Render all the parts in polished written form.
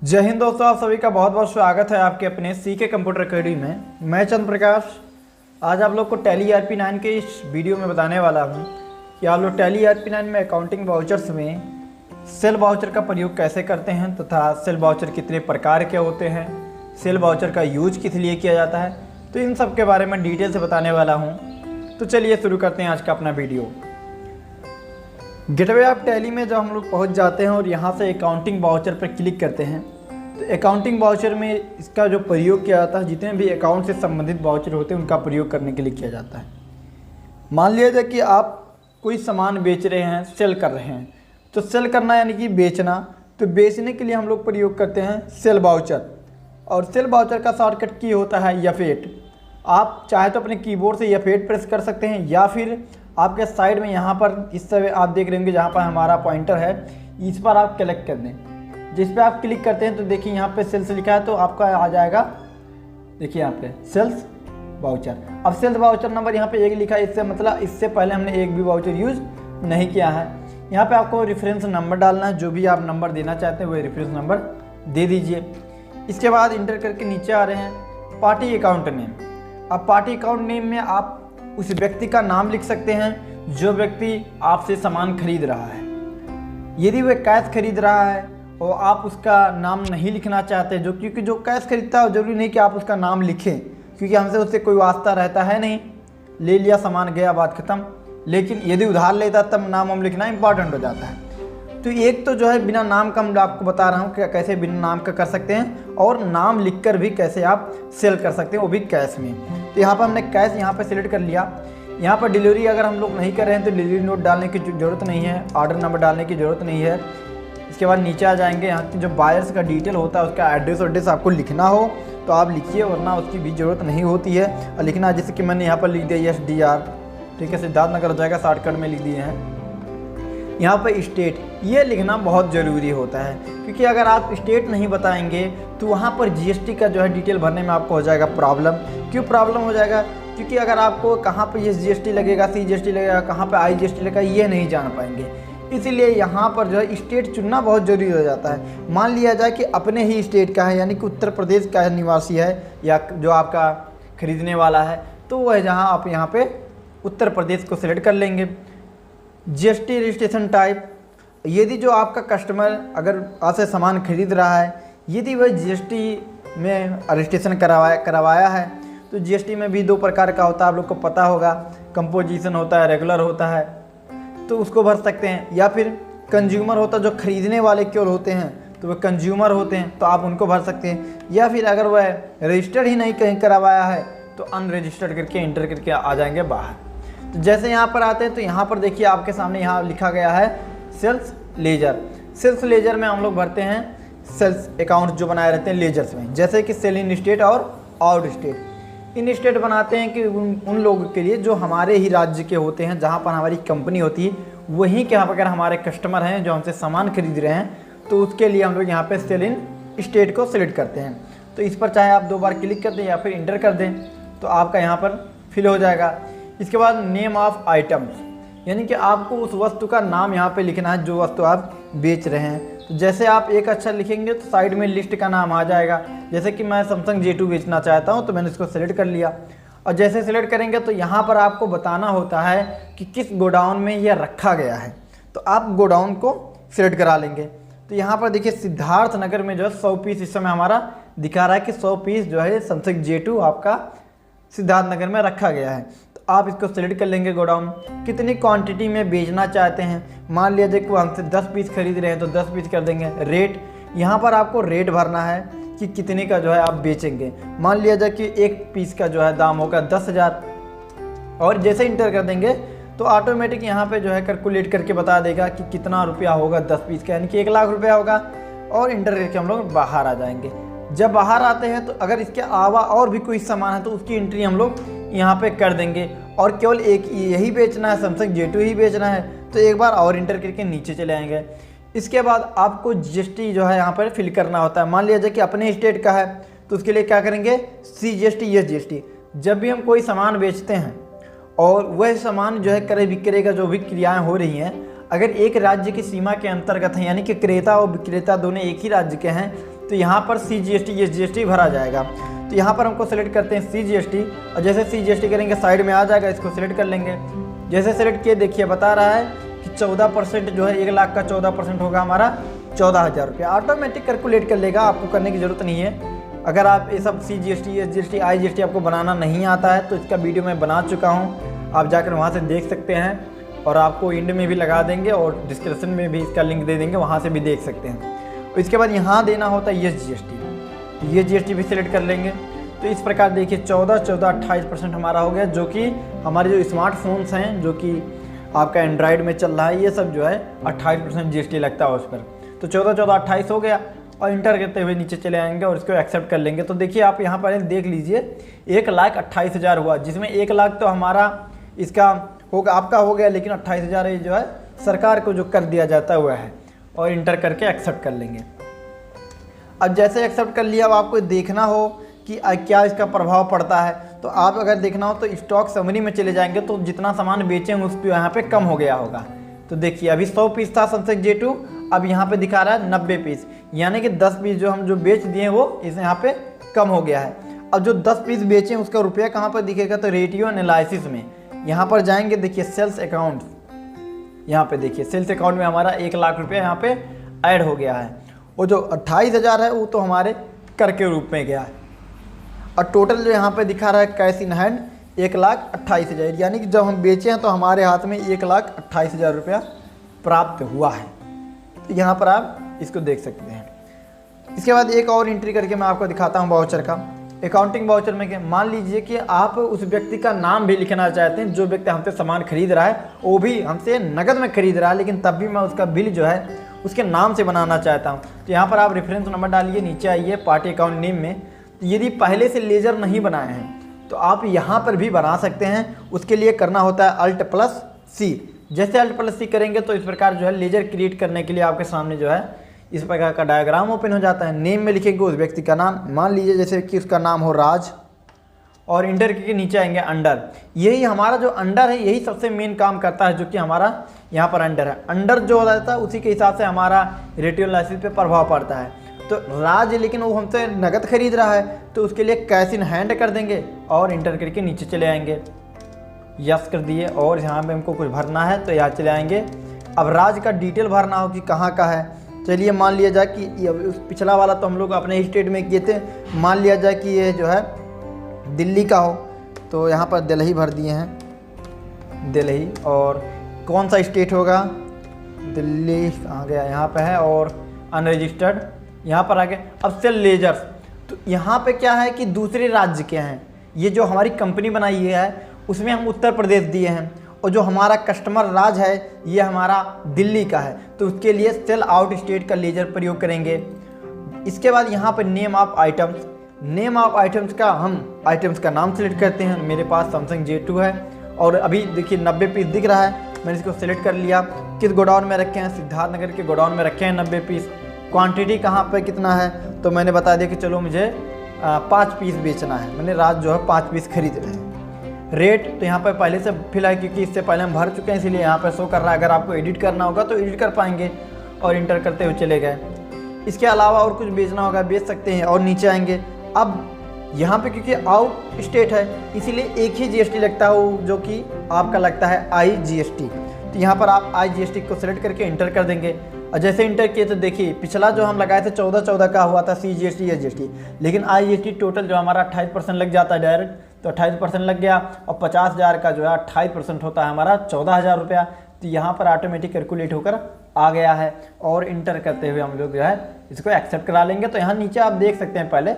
जय हिंद दोस्तों, आप सभी का बहुत बहुत स्वागत है आपके अपने सीके कंप्यूटर अकेडमी में। मैं चंद्र प्रकाश आज आप लोग को टैली ERP9 के इस वीडियो में बताने वाला हूं कि आप लोग टैली ERP9 में अकाउंटिंग वाउचर्स में सेल वाउचर का प्रयोग कैसे करते हैं तथा सेल वाउचर कितने प्रकार के होते हैं, सेल वाउचर का यूज किस लिए किया जाता है, तो इन सब के बारे में डिटेल से बताने वाला हूँ। तो चलिए शुरू करते हैं आज का अपना वीडियो। गेटवे ऑफ टैली में जब हम लोग पहुंच जाते हैं और यहाँ से अकाउंटिंग वाउचर पर क्लिक करते हैं तो अकाउंटिंग वाउचर में इसका जो प्रयोग किया जाता है, जितने भी अकाउंट से संबंधित वाउचर होते हैं उनका प्रयोग करने के लिए किया जाता है। मान लिया जाए कि आप कोई सामान बेच रहे हैं, सेल कर रहे हैं, तो सेल करना यानी कि बेचना, तो बेचने के लिए हम लोग प्रयोग करते हैं सेल वाउचर। और सेल वाउचर का शॉर्टकट की होता है F8। आप चाहे तो अपने कीबोर्ड से F8 प्रेस कर सकते हैं या फिर आपके साइड में यहाँ पर इस तरह आप देख रहे होंगे, जहाँ पर हमारा पॉइंटर है, इस पर आप क्लिक कर दें। जिस पे आप क्लिक करते हैं तो देखिए यहाँ पे सेल्स लिखा है, तो आपका आ जाएगा, देखिए यहाँ पे सेल्स वाउचर। अब सेल्स वाउचर नंबर यहाँ पे 1 लिखा है, इससे मतलब इससे पहले हमने एक भी वाउचर यूज़ नहीं किया है। यहाँ पे आपको रेफरेंस नंबर डालना है, जो भी आप नंबर देना चाहते हैं वो रेफरेंस नंबर दे दीजिए। इसके बाद इंटर करके नीचे आ रहे हैं पार्टी अकाउंट नेम। अब पार्टी अकाउंट नेम में आप उस व्यक्ति का नाम लिख सकते हैं जो व्यक्ति आपसे सामान खरीद रहा है। यदि वह कैश खरीद रहा है और आप उसका नाम नहीं लिखना चाहते, क्योंकि जो कैश खरीदता है जरूरी नहीं कि आप उसका नाम लिखें, क्योंकि हमसे उससे कोई वास्ता रहता है नहीं, ले लिया सामान गया बात खत्म। लेकिन यदि उधार लेता तब नाम हम लिखना इंपॉर्टेंट हो जाता है। तो एक तो जो है बिना नाम का मैं आपको बता रहा हूँ कि कैसे बिना नाम का कर सकते हैं, और नाम लिखकर भी कैसे आप सेल कर सकते हैं, वो भी कैश में। तो यहाँ पर हमने कैश यहाँ पर सिलेक्ट कर लिया। यहाँ पर डिलीवरी अगर हम लोग नहीं कर रहे हैं तो डिलीवरी नोट डालने की ज़रूरत नहीं है, ऑर्डर नंबर डालने की ज़रूरत नहीं है। इसके बाद नीचे आ जाएंगे, यहाँ की जो बायर्स का डिटेल होता है उसका एड्रेस आपको लिखना हो तो आप लिखिए, वरना उसकी भी ज़रूरत नहीं होती है। और लिखना जैसे कि मैंने यहाँ पर लिख दिया SDR, ठीक है, सिद्धार्थनगर हो जाएगा, शॉर्टकट में लिख दिए हैं। यहाँ पर स्टेट ये लिखना बहुत ज़रूरी होता है, क्योंकि अगर आप स्टेट नहीं बताएंगे तो वहाँ पर GST का जो है डिटेल भरने में आपको हो जाएगा प्रॉब्लम। क्यों प्रॉब्लम हो जाएगा? क्योंकि अगर आपको कहाँ पर ये GST लगेगा, CGST लगेगा, कहाँ पर IGST लगेगा, ये नहीं जान पाएंगे। इसीलिए यहाँ पर जो है स्टेट चुनना बहुत ज़रूरी हो जाता है। मान लिया जाए कि अपने ही स्टेट का है, यानी कि उत्तर प्रदेश का निवासी है या जो आपका खरीदने वाला है, तो वह जहाँ आप यहाँ पे उत्तर प्रदेश को सिलेक्ट कर लेंगे। GST रजिस्ट्रेशन टाइप, यदि जो आपका कस्टमर अगर आपसे सामान खरीद रहा है, यदि वह GST में रजिस्ट्रेशन करवाया है, तो GST में भी 2 प्रकार का होता है, आप लोग को पता होगा, कंपोजिशन होता है, रेगुलर होता है, तो उसको भर सकते हैं। या फिर कंज्यूमर होता है, जो खरीदने वाले केवल होते हैं तो वह कंज्यूमर होते हैं, तो आप उनको भर सकते हैं। या फिर अगर वह रजिस्टर्ड ही नहीं कहीं करवाया है तो अनरजिस्टर्ड करके इंटर करके आ जाएंगे बाहर। तो जैसे यहाँ पर आते हैं तो यहाँ पर देखिए आपके सामने यहाँ लिखा गया है सेल्स लेजर। सेल्स लेजर में हम लोग भरते हैं सेल्स अकाउंट जो बनाए रहते हैं लेजर्स में, जैसे कि सेल इन स्टेट और आउट स्टेट। इन स्टेट बनाते हैं कि उन लोगों के लिए जो हमारे ही राज्य के होते हैं, जहाँ पर हमारी कंपनी होती है, वहीं के अगर हमारे कस्टमर हैं जो हमसे सामान खरीद रहे हैं, तो उसके लिए हम लोग यहाँ पे सेल इन स्टेट को सिलेक्ट करते हैं। तो इस पर चाहे आप 2 बार क्लिक कर दें या फिर इंटर कर दें, तो आपका यहाँ पर फिल हो जाएगा। इसके बाद नेम ऑफ आइटम्स, यानी कि आपको उस वस्तु का नाम यहाँ पे लिखना है जो वस्तु आप बेच रहे हैं। तो जैसे आप एक अक्षर लिखेंगे तो साइड में लिस्ट का नाम आ जाएगा। जैसे कि मैं सैमसंग J2 बेचना चाहता हूँ, तो मैंने इसको सेलेक्ट कर लिया। और जैसे सेलेक्ट करेंगे तो यहाँ पर आपको बताना होता है कि किस गोडाउन में यह रखा गया है, तो आप गोडाउन को सिलेक्ट करा लेंगे। तो यहाँ पर देखिए सिद्धार्थनगर में जो है 100 पीस इस समय हमारा दिखा रहा है कि 100 पीस जो है सैमसंग J2 आपका सिद्धार्थनगर में रखा गया है। आप इसको सेलेक्ट कर लेंगे। गोडाउन कितनी क्वांटिटी में बेचना चाहते हैं, मान लिया जाए कि हमसे 10 पीस खरीद रहे हैं तो 10 पीस कर देंगे। रेट, यहाँ पर आपको रेट भरना है कि कितने का जो है आप बेचेंगे। मान लिया जाए कि एक पीस का जो है दाम होगा 10,000, और जैसे इंटर कर देंगे तो ऑटोमेटिक यहाँ पे जो है कैलकुलेट करके बता देगा कि कितना रुपया होगा 10 पीस का, यानी कि 1 लाख रुपया होगा। और इंटर करके हम लोग बाहर आ जाएंगे। जब बाहर आते हैं तो अगर इसके अलावा और भी कोई सामान है तो उसकी एंट्री हम लोग यहाँ पे कर देंगे। और केवल एक यही बेचना है, सैमसंग J2 ही बेचना है, तो एक बार और इंटर करके नीचे चले आएंगे। इसके बाद आपको GST जो है यहाँ पर फिल करना होता है। मान लिया जाए कि अपने स्टेट का है, तो उसके लिए क्या करेंगे, CGST या GST। जब भी हम कोई सामान बेचते हैं और वह सामान जो है क्रय विक्रय का जो भी क्रियाएँ हो रही हैं, अगर एक राज्य की सीमा के अंतर्गत हैं, यानी कि क्रेता और विक्रेता दोनों एक ही राज्य के हैं, तो यहाँ पर CGST SGST भरा जाएगा। तो यहाँ पर हमको सेलेक्ट करते हैं CGST, और जैसे CGST करेंगे साइड में आ जाएगा, इसको सिलेक्ट कर लेंगे। जैसे सेलेक्ट किए देखिए बता रहा है कि 14% जो है 1 लाख का 14% होगा हमारा 14,000 रुपया। ऑटोमेटिक कैलकुलेट कर लेगा, आपको करने की ज़रूरत नहीं है। अगर आप ये सब CGST SGST IGST आपको बनाना नहीं आता है तो इसका वीडियो मैं बना चुका हूँ, आप जाकर वहाँ से देख सकते हैं, और आपको एंड में भी लगा देंगे और डिस्क्रिप्शन में भी इसका लिंक दे देंगे, वहाँ से भी देख सकते हैं। तो इसके बाद यहाँ देना होता है ये GST भी सिलेक्ट कर लेंगे। तो इस प्रकार देखिए 28% हमारा हो गया, जो कि हमारे जो स्मार्टफोन्स हैं, जो कि आपका एंड्रॉयड में चल रहा है, ये सब जो है 28% GST लगता है उस पर। तो 28 हो गया, और इंटर करते हुए नीचे चले आएंगे और इसको एक्सेप्ट कर लेंगे। तो देखिए आप यहाँ पर देख लीजिए 1,28,000 हुआ, जिसमें 1 लाख तो हमारा इसका होगा, आपका हो गया, लेकिन 28,000 ये जो है सरकार को जो कर दिया जाता हुआ है, और इंटर करके एक्सेप्ट कर लेंगे। अब जैसे एक्सेप्ट कर लिया, अब आपको देखना हो कि क्या इसका प्रभाव पड़ता है, तो आप अगर देखना हो तो स्टॉक समरी में चले जाएंगे, तो जितना सामान बेचे उस पर यहाँ पे कम हो गया होगा। तो देखिए अभी 100 पीस था सैमसंग J2, अब यहाँ पे दिखा रहा है 90 पीस, यानी कि 10 पीस जो हम बेच दिए वो इस यहाँ पे कम हो गया है। अब जो 10 पीस बेचे उसका रुपया कहाँ पर दिखेगा, तो रेटियो एनालिसिस में यहाँ पर जाएंगे। देखिए सेल्स अकाउंट, यहाँ पे देखिए सेल्स अकाउंट में हमारा 1 लाख रुपया यहाँ पे ऐड हो गया है, और जो 28,000 है वो तो हमारे कर के रूप में गया है, और टोटल जो यहाँ पे दिखा रहा है कैश इन हैंड 1,28,000, यानी कि जब हम बेचे हैं तो हमारे हाथ में 1,28,000 रुपया प्राप्त हुआ है। तो यहाँ पर आप इसको देख सकते हैं। इसके बाद एक और एंट्री करके मैं आपको दिखाता हूँ वाउचर का। अकाउंटिंग वाउचर में क्या, मान लीजिए कि आप उस व्यक्ति का नाम भी लिखना चाहते हैं, जो व्यक्ति हमसे सामान खरीद रहा है, वो भी हमसे नकद में खरीद रहा है, लेकिन तब भी मैं उसका बिल जो है उसके नाम से बनाना चाहता हूँ। तो यहाँ पर आप रेफरेंस नंबर डालिए, नीचे आइए पार्टी अकाउंट नेम में। तो यदि पहले से लेजर नहीं बनाए हैं तो आप यहाँ पर भी बना सकते हैं। उसके लिए करना होता है Alt+C। जैसे Alt+C करेंगे तो इस प्रकार जो है लेजर क्रिएट करने के लिए आपके सामने जो है इस प्रकार का डायग्राम ओपन हो जाता है। नेम में लिखेंगे उस व्यक्ति का नाम, मान लीजिए जैसे कि उसका नाम हो राज, और इंटर के नीचे आएंगे अंडर। यही हमारा जो अंडर है यही सबसे मेन काम करता है, जो कि हमारा यहाँ पर अंडर है। अंडर जो हो जाता है उसी के हिसाब से हमारा रेटियो एनालिसिस पे प्रभाव पड़ता है। तो राज लेकिन वो हमसे नगद खरीद रहा है, तो उसके लिए कैश इन हैंड कर देंगे और इंटर करके नीचे चले आएंगे। यस कर दिए, और यहाँ पे हमको कुछ भरना है तो यहाँ चले आएंगे। अब राज का डिटेल भरना हो कि कहाँ का है। चलिए मान लिया जाए कि उस पिछला वाला तो हम लोग अपने स्टेट में किए थे, मान लिया जाए कि ये जो है दिल्ली का हो, तो यहाँ पर दिल्ली भर दिए हैं, दिल्ली। और कौन सा स्टेट होगा, दिल्ली कहाँ गया, यहाँ पे है, और अनरजिस्टर्ड यहाँ पर आ गया। अब सेल लेजर्स, तो यहाँ पे क्या है कि दूसरे राज्य के हैं। ये जो हमारी कंपनी बनाई है उसमें हम उत्तर प्रदेश दिए हैं, और जो हमारा कस्टमर राज है ये हमारा दिल्ली का है, तो उसके लिए सेल आउट स्टेट का लेजर प्रयोग करेंगे। इसके बाद यहाँ पर name of items, name of items का हम आइटम्स का नाम सेलेक्ट करते हैं। मेरे पास सैमसंग J2 है, और अभी देखिए 90 पीस दिख रहा है, मैंने इसको सेलेक्ट कर लिया। किस गोडाउन में रखे हैं, सिद्धार्थनगर के गोडाउन में रखे हैं 90 पीस। क्वांटिटी कहाँ पे कितना है, तो मैंने बता दिया कि चलो मुझे 5 पीस बेचना है, मैंने रात जो है 5 पीस खरीद रहे हैं। रेट तो यहाँ पर पहले से फिल है, क्योंकि इससे पहले हम भर चुके हैं, इसीलिए यहाँ पर शो कर रहा है। अगर आपको एडिट करना होगा तो एडिट कर पाएंगे, और इंटर करते हुए चले गए। इसके अलावा और कुछ बेचना होगा बेच सकते हैं, और नीचे आएंगे। अब यहाँ पे क्योंकि आउट स्टेट है इसीलिए एक ही GST लगता है, जो कि आपका लगता है IGST। तो यहाँ पर आप IGST को सिलेक्ट करके इंटर कर देंगे, और जैसे इंटर किए तो देखिए पिछला जो हम लगाए थे 14 का हुआ था CGST SGST, लेकिन IGST टोटल जो हमारा 28% लग जाता है डायरेक्ट, तो 28% लग गया, और 50,000 का जो है 28% होता है हमारा 14,000 रुपया। तो यहाँ पर ऑटोमेटिक कैलकुलेट होकर आ गया है, और इंटर करते हुए हम लोग जो है इसको एक्सेप्ट करा लेंगे। तो यहाँ नीचे आप देख सकते हैं पहले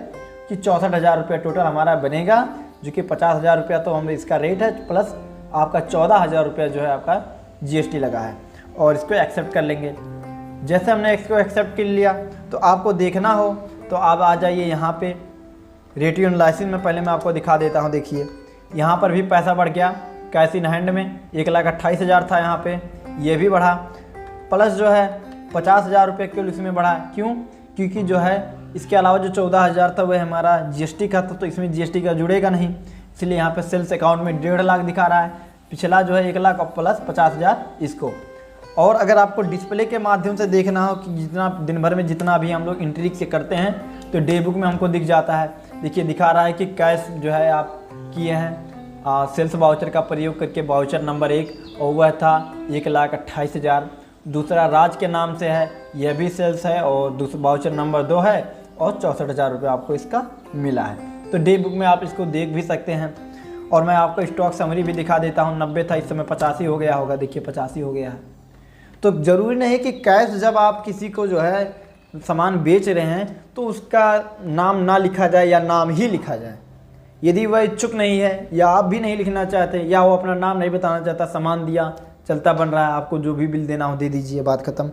कि 64,000 रुपया टोटल हमारा बनेगा, जो कि 50,000 रुपया तो हम इसका रेट है, प्लस आपका 14,000 रुपया जो है आपका GST लगा है, और इसको एक्सेप्ट कर लेंगे। जैसे हमने इसको एक्सेप्ट कर लिया, तो आपको देखना हो तो आप आ जाइए यहाँ पे रेटियो एनालिसिस में। पहले मैं आपको दिखा देता हूँ, देखिए यहाँ पर भी पैसा बढ़ गया। कैश इन हैंड में 1,28,000 था, यहाँ पे ये भी बढ़ा, प्लस जो है 50,000 रुपये केवल इसमें बढ़ा। क्यों, क्योंकि जो है इसके अलावा जो 14,000 था वह हमारा GST का था, तो इसमें GST का जुड़ेगा नहीं, इसलिए यहाँ पे सेल्स अकाउंट में 1.5 लाख दिखा रहा है। पिछला जो है 1 लाख और प्लस 50,000 इसको। और अगर आपको डिस्प्ले के माध्यम से देखना हो कि जितना दिन भर में जितना भी हम लोग एंट्री से करते हैं तो डे बुक में हमको दिख जाता है। देखिए दिखा रहा है कि कैश जो है आप किए हैं सेल्स वाउचर का प्रयोग करके वाउचर नंबर 1 और वह था 1,28,000। दूसरा राज के नाम से है, यह भी सेल्स है और दूसरा वाउचर नंबर 2 है और 64,000 रुपये आपको इसका मिला है। तो डे बुक में आप इसको देख भी सकते हैं। और मैं आपको स्टॉक समरी भी दिखा देता हूँ। 90 था, इस समय 85 हो गया होगा। देखिए 85 हो गया है। तो ज़रूरी नहीं कि कैश जब आप किसी को जो है सामान बेच रहे हैं तो उसका नाम ना लिखा जाए या नाम ही लिखा जाए। यदि वह इच्छुक नहीं है या आप भी नहीं लिखना चाहते या वो अपना नाम नहीं बताना चाहता, सामान दिया चलता बन रहा है, आपको जो भी बिल देना हो दे दीजिए, बात ख़त्म,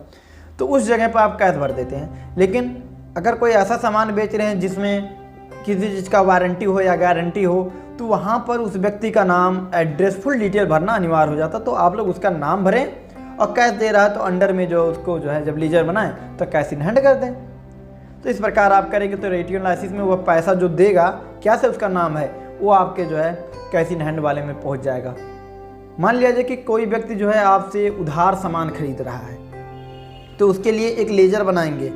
तो उस जगह पर आप कैश भर देते हैं। लेकिन अगर कोई ऐसा सामान बेच रहे हैं जिसमें किसी चीज़ का वारंटी हो या गारंटी हो तो वहाँ पर उस व्यक्ति का नाम, एड्रेस, फुल डिटेल भरना अनिवार्य हो जाता। तो आप लोग उसका नाम भरें और कैश दे रहा है तो अंडर में जो उसको जो है जब लीजर बनाएं तो कैश इन हैंड कर दें। तो इस प्रकार आप करेंगे तो रेटियो लाइसेंस में वह पैसा जो देगा, क्या से उसका नाम है, वो आपके जो है कैश इन हैंड वाले में पहुँच जाएगा। मान लिया जाए कि कोई व्यक्ति जो है आपसे उधार सामान खरीद रहा है तो उसके लिए एक लेजर बनाएंगे।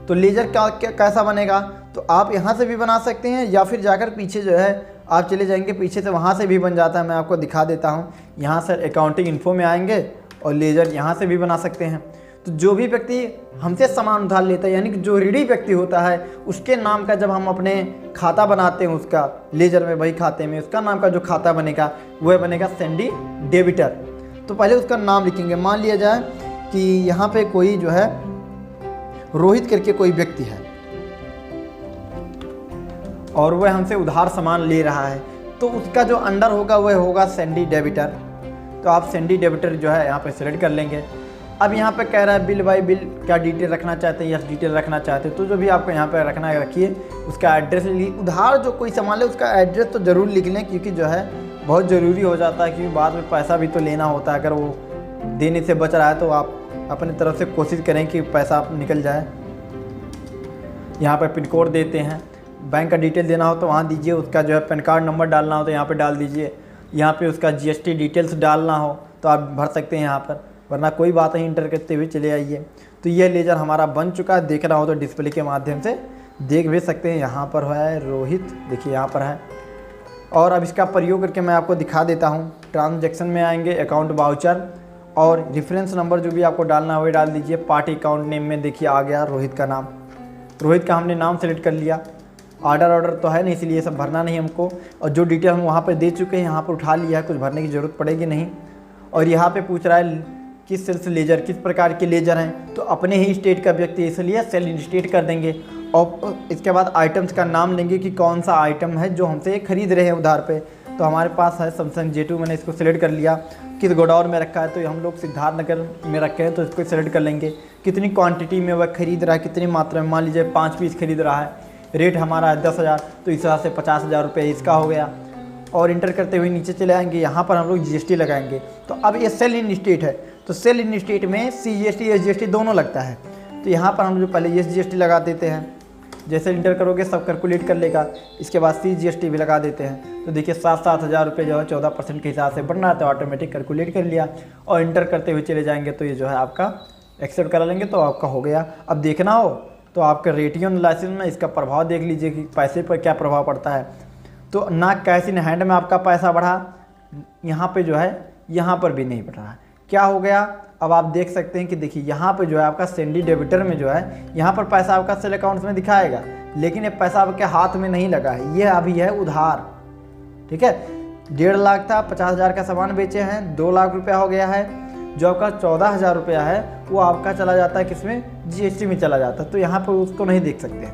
तो लेजर कैसा बनेगा, तो आप यहाँ से भी बना सकते हैं या फिर जाकर पीछे जो है आप चले जाएंगे, पीछे से वहाँ से भी बन जाता है। मैं आपको दिखा देता हूँ। यहाँ से अकाउंटिंग इन्फो में आएंगे और लेजर यहाँ से भी बना सकते हैं। तो जो भी व्यक्ति हमसे सामान उधार लेता है, यानी कि जो ऋणी व्यक्ति होता है, उसके नाम का जब हम अपने खाता बनाते हैं उसका लेजर में, वही खाते में उसका नाम का जो खाता बनेगा वह बनेगा सैंडी डेबिटर। तो पहले उसका नाम लिखेंगे। मान लिया जाए कि यहाँ पे कोई जो है रोहित करके कोई व्यक्ति है और वह हमसे उधार सामान ले रहा है, तो उसका जो अंडर होगा वह होगा सैंडी डेबिटर। तो आप सैंडी डेबिटर जो है यहाँ पे सेलेक्ट कर लेंगे। अब यहाँ पे कह रहा है बिल बाय बिल क्या डिटेल रखना चाहते हैं, यस डिटेल रखना चाहते हैं, तो जो भी आपको यहाँ पे रखना है रखिए। उसका एड्रेस उधार जो कोई सामान ले उसका एड्रेस तो ज़रूर लिख लें, क्योंकि जो है बहुत ज़रूरी हो जाता है, क्योंकि बाद में पैसा भी तो लेना होता है। अगर वो देने से बच रहा है तो आप अपनी तरफ से कोशिश करें कि पैसा निकल जाए। यहाँ पर पिन कोड देते हैं। बैंक का डिटेल देना हो तो वहाँ दीजिए। उसका जो है पैन कार्ड नंबर डालना हो तो यहाँ पे डाल दीजिए। यहाँ पे उसका जीएसटी डिटेल्स डालना हो तो आप भर सकते हैं यहाँ पर, वरना कोई बात नहीं, इंटर करते हुए चले आइए। तो यह लेजर हमारा बन चुका है। देखना हो तो डिस्प्ले के माध्यम से देख भी सकते हैं। यहाँ पर है रोहित, देखिए यहाँ पर है। और अब इसका प्रयोग करके मैं आपको दिखा देता हूँ। ट्रांजैक्शन में आएंगे, अकाउंट वाउचर और रेफरेंस नंबर जो भी आपको डालना है वही डाल दीजिए। पार्टी अकाउंट नेम में देखिए आ गया रोहित का नाम। रोहित का हमने नाम सेलेक्ट कर लिया। ऑर्डर तो है नहीं, इसलिए ये सब भरना नहीं हमको। और जो डिटेल हम वहाँ पर दे चुके हैं यहाँ पर उठा लिया है, कुछ भरने की ज़रूरत पड़ेगी नहीं। और यहाँ पे पूछ रहा है किस सेल्स लेजर, किस प्रकार के लेजर हैं, तो अपने ही स्टेट का व्यक्ति इसलिए सेल इन स्टेट कर देंगे। और इसके बाद आइटम्स का नाम लेंगे कि कौन सा आइटम है जो हमसे खरीद रहे हैं उधार पे। तो हमारे पास है सैमसंग J2, मैंने इसको सिलेक्ट कर लिया। किस गोडाउन में रखा है, तो हम लोग सिद्धार्थनगर में रखे हैं तो इसको सेलेक्ट कर लेंगे। कितनी क्वांटिटी में वह खरीद रहा है, कितनी मात्रा में, मान लीजिए 5 पीस खरीद रहा है, रेट हमारा है 10,000, तो इस हिसाब से 50,000 रुपये इसका हो गया। और इंटर करते हुए नीचे चले आएंगे, यहाँ पर हम लोग GST लगाएंगे। तो अब ये सेल इन स्टेट है, तो सेल इन स्टेट में CGST SGST दोनों लगता है। तो यहाँ पर हम जो पहले SGST लगा देते हैं, जैसे इंटर करोगे सब कैलकुलेट कर लेगा। इसके बाद CGST भी लगा देते हैं। तो देखिए 7,000 रुपये जो है 14% के हिसाब से बढ़ना है, तो ऑटोमेटिक कैलकुलेट कर लिया और इंटर करते हुए चले जाएंगे। तो ये जो है आपका एक्सेप्ट करा लेंगे तो आपका हो गया। अब देखना हो तो आपका रेटियो लाइसेंस में इसका प्रभाव देख लीजिए कि पैसे पर क्या प्रभाव पड़ता है। तो ना कैश इन हैंड में आपका पैसा बढ़ा, यहाँ पे जो है यहाँ पर भी नहीं बढ़ रहा है। क्या हो गया, अब आप देख सकते हैं कि देखिए यहाँ पे जो है आपका सैंडी डेबिटर में जो है यहाँ पर पैसा आपका सेल अकाउंट्स में दिखाएगा, लेकिन ये पैसा आपके हाथ में नहीं लगा है, ये अभी है उधार। ठीक है, 1.5 लाख था, 50,000 का सामान बेचे हैं, 2 लाख रुपया हो गया है। जो आपका 14,000 रुपया है वो आपका चला जाता है किसमें, GST में चला जाता है। तो यहाँ पर उसको नहीं देख सकते।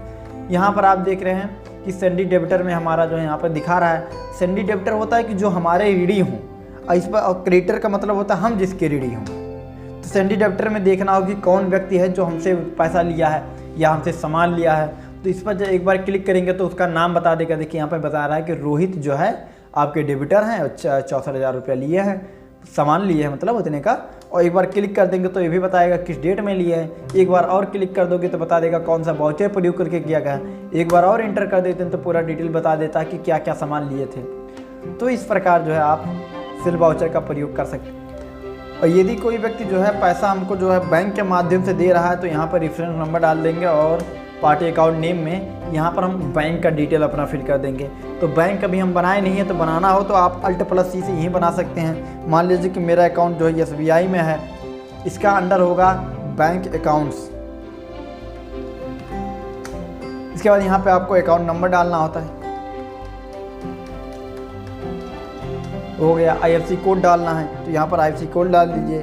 यहाँ पर आप देख रहे हैं कि सैंडी डेबिटर में हमारा जो है यहाँ पर दिखा रहा है। सैंडी डेबिटर होता है कि जो हमारे ऋणी हों, और इस पर क्रेडिटर का मतलब होता है हम जिसके ऋणी हों। तो सैंडी डेबिटर में देखना होगा कि कौन व्यक्ति है जो हमसे पैसा लिया है या हमसे सामान लिया है। तो इस पर जब एक बार क्लिक करेंगे तो उसका नाम बता देगा। देखिए यहाँ पर बता रहा है कि रोहित जो है आपके डेबिटर हैं और 64,000 रुपया लिए हैं, सामान लिए हैं मतलब उतने का। और एक बार क्लिक कर देंगे तो ये भी बताएगा किस डेट में लिए हैं। एक बार और क्लिक कर दोगे तो बता देगा कौन सा वाउचर प्रयोग करके किया गया। एक बार और इंटर कर देते हैं तो पूरा डिटेल बता देता है कि क्या क्या सामान लिए थे। तो इस प्रकार जो है आप सेल वाउचर का प्रयोग कर सकते हैं। और यदि कोई व्यक्ति जो है पैसा हमको जो है बैंक के माध्यम से दे रहा है तो यहाँ पर रेफरेंस नंबर डाल देंगे और पार्टी अकाउंट नेम में यहाँ पर हम बैंक का डिटेल अपना फिल कर देंगे। तो बैंक अभी हम बनाए नहीं है, तो बनाना हो तो आप Alt+C से यही बना सकते हैं। मान लीजिए कि मेरा अकाउंट जो है SBI में है, इसका अंडर होगा बैंक अकाउंट्स। इसके बाद यहाँ पे आपको अकाउंट नंबर डालना होता है, हो गया। IFSC कोड डालना है तो यहाँ पर IFSC कोड डाल दीजिए।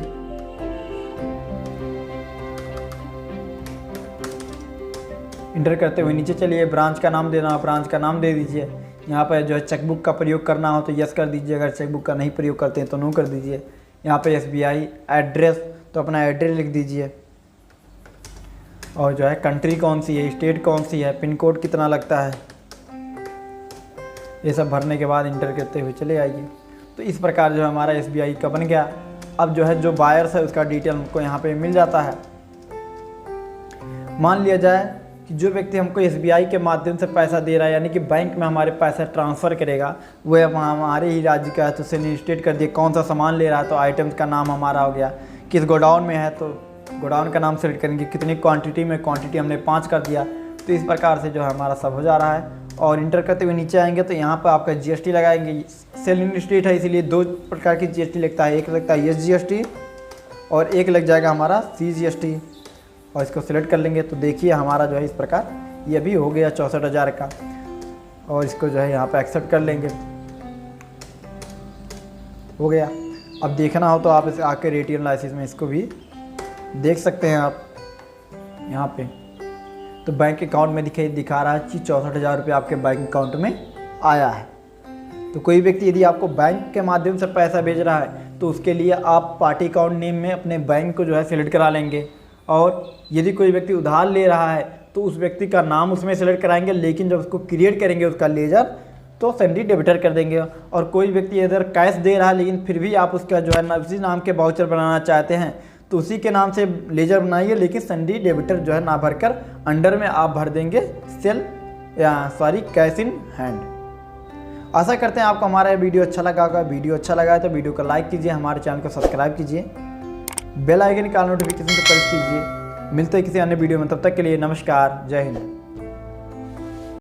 इंटर करते हुए नीचे चलिए, ब्रांच का नाम देना, ब्रांच का नाम दे दीजिए। यहाँ पर जो है चेकबुक का प्रयोग करना हो तो यस कर दीजिए, अगर चेकबुक का नहीं प्रयोग करते हैं तो नो कर दीजिए। यहाँ पे SBI एड्रेस तो अपना एड्रेस लिख दीजिए, और जो है कंट्री कौन सी है, स्टेट कौन सी है, पिन कोड कितना लगता है, ये सब भरने के बाद इंटर करते हुए चले आइए। तो इस प्रकार जो हमारा SBI का बन गया। अब जो है जो बायर्स है उसका डिटेल हमको यहाँ पे मिल जाता है। मान लिया जाए कि जो व्यक्ति हमको SBI के माध्यम से पैसा दे रहा है, यानी कि बैंक में हमारे पैसा ट्रांसफ़र करेगा, वह हमारे ही राज्य का है, तो उसे स्टेट कर दिए कौन सा सामान ले रहा है, तो आइटम्स का नाम हमारा हो गया। किस गोडाउन में है तो गोडाउन का नाम सेलेक्ट करेंगे, कितनी क्वांटिटी में, क्वांटिटी हमने 5 कर दिया। तो इस प्रकार से जो है हमारा सब हो जा रहा है। और इंटर करते हुए नीचे आएंगे तो यहाँ पर आपका GST लगाएंगे। सेलिंग स्टेट है इसीलिए 2 प्रकार की GST लगता है, एक लगता है SGST और एक लग जाएगा हमारा CGST, और इसको सिलेक्ट कर लेंगे। तो देखिए हमारा जो है इस प्रकार ये भी हो गया 64,000 का, और इसको जो है यहाँ पे एक्सेप्ट कर लेंगे, हो गया। अब देखना हो तो आप इसे आके रेट एनालिसिस में इसको भी देख सकते हैं आप यहाँ पे। तो बैंक अकाउंट में दिखा रहा है कि 64,000 रुपये आपके बैंक अकाउंट में आया है। तो कोई व्यक्ति यदि आपको बैंक के माध्यम से पैसा भेज रहा है तो उसके लिए आप पार्टी अकाउंट नेम में अपने बैंक को जो है सिलेक्ट करा लेंगे। और यदि कोई व्यक्ति उधार ले रहा है तो उस व्यक्ति का नाम उसमें सेलेक्ट कराएंगे, लेकिन जब उसको क्रिएट करेंगे उसका लेजर तो सैलरी डेबिटर कर देंगे। और कोई व्यक्ति इधर कैश दे रहा है लेकिन फिर भी आप उसका जो है उसी नाम के वाउचर बनाना चाहते हैं तो उसी के नाम से लेजर बनाइए, लेकिन सैलरी डेबिटर जो है ना भरकर अंडर में आप भर देंगे कैश इन हैंड। आशा करते हैं आपको हमारा वीडियो अच्छा लगा होगा। वीडियो अच्छा लगा है तो वीडियो को लाइक कीजिए, हमारे चैनल को सब्सक्राइब कीजिए, बेल आइकन का नोटिफिकेशन को प्रेस कीजिए। मिलते हैं किसी अन्य वीडियो में, तब तक के लिए नमस्कार, जय हिंद।